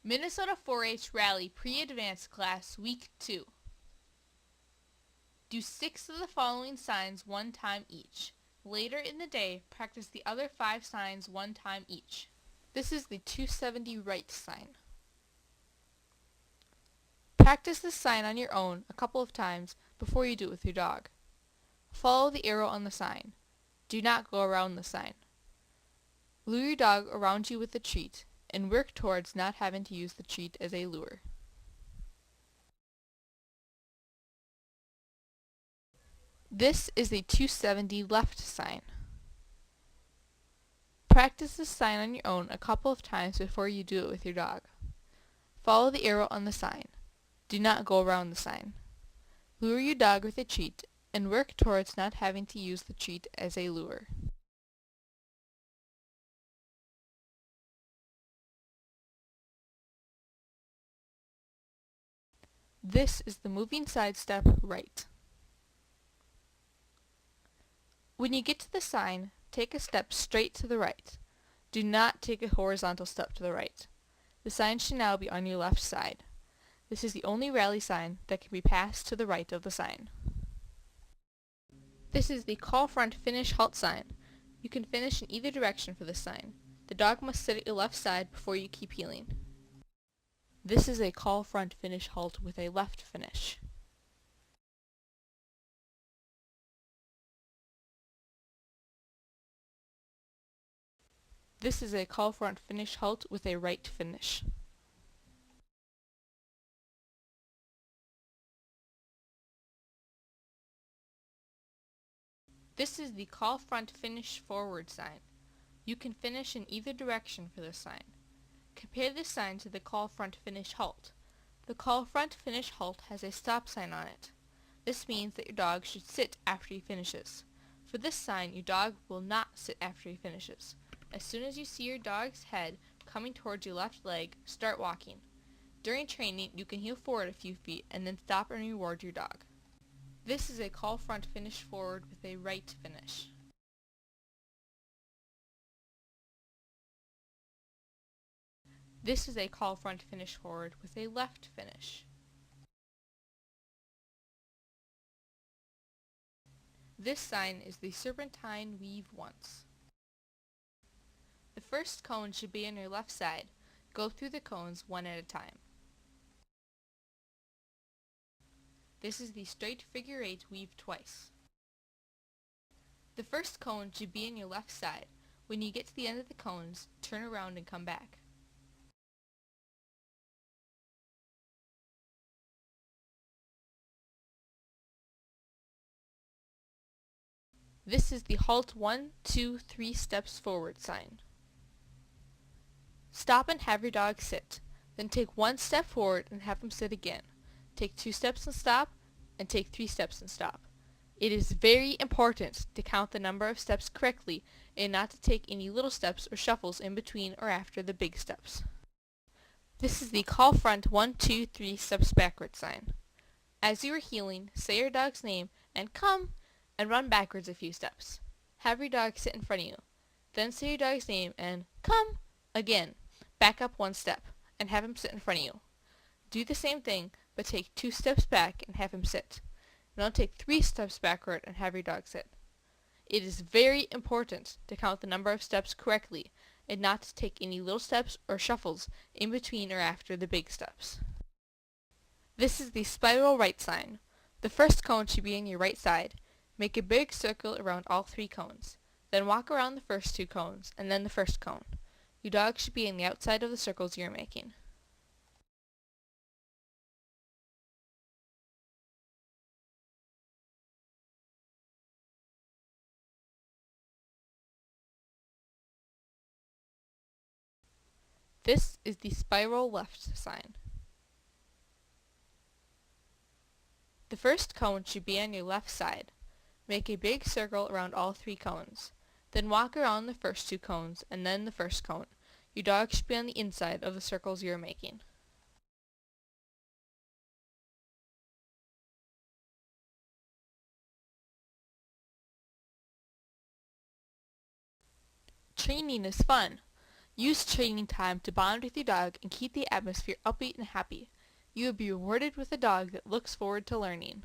Minnesota 4-H Rally Pre-Advanced Class Week 2. Do 6 of the following signs one time each. Later in the day, practice the other 5 signs one time each. This is the 270 right sign. Practice this sign on your own a couple of times before you do it with your dog. Follow the arrow on the sign. Do not go around the sign. Lure your dog around you with a treat and work towards not having to use the treat as a lure. This is the 270 left sign. Practice this sign on your own a couple of times before you do it with your dog. Follow the arrow on the sign. Do not go around the sign. Lure your dog with a treat and work towards not having to use the treat as a lure. This is the moving side step right. When you get to the sign, take a step straight to the right. Do not take a horizontal step to the right. The sign should now be on your left side. This is the only rally sign that can be passed to the right of the sign. This is the call front finish halt sign. You can finish in either direction for this sign. The dog must sit at your left side before you keep heeling. This is a call front finish halt with a left finish. This is a call front finish halt with a right finish. This is the call front finish forward sign. You can finish in either direction for this sign. Compare this sign to the call front finish halt. The call front finish halt has a stop sign on it. This means that your dog should sit after he finishes. For this sign, your dog will not sit after he finishes. As soon as you see your dog's head coming towards your left leg, start walking. During training, you can heel forward a few feet and then stop and reward your dog. This is a call front finish forward with a right finish. This is a call front finish forward with a left finish. This sign is the serpentine weave once. The first cone should be on your left side. Go through the cones one at a time. This is the straight figure 8 weave twice. The first cone should be on your left side. When you get to the end of the cones, turn around and come back. This is the halt 1, 2, 3 steps forward sign. Stop and have your dog sit. Then take 1 step forward and have him sit again. Take 2 steps and stop, and take 3 steps and stop. It is very important to count the number of steps correctly and not to take any little steps or shuffles in between or after the big steps. This is the call front 1, 2, 3 steps backward sign. As you are heeling, say your dog's name and come and run backwards a few steps. Have your dog sit in front of you. Then say your dog's name and come again. Back up 1 step and have him sit in front of you. Do the same thing, but take 2 steps back and have him sit. Now take 3 steps backward and have your dog sit. It is very important to count the number of steps correctly and not to take any little steps or shuffles in between or after the big steps. This is the spiral right sign. The first cone should be on your right side. Make a big circle around all 3 cones. Then walk around the first 2 cones and then the first cone. Your dog should be on the outside of the circles you're making. This is the spiral left sign. The first cone should be on your left side. Make a big circle around all 3 cones. Then walk around the first 2 cones and then the first cone. Your dog should be on the inside of the circles you are making. Training is fun. Use training time to bond with your dog and keep the atmosphere upbeat and happy. You will be rewarded with a dog that looks forward to learning.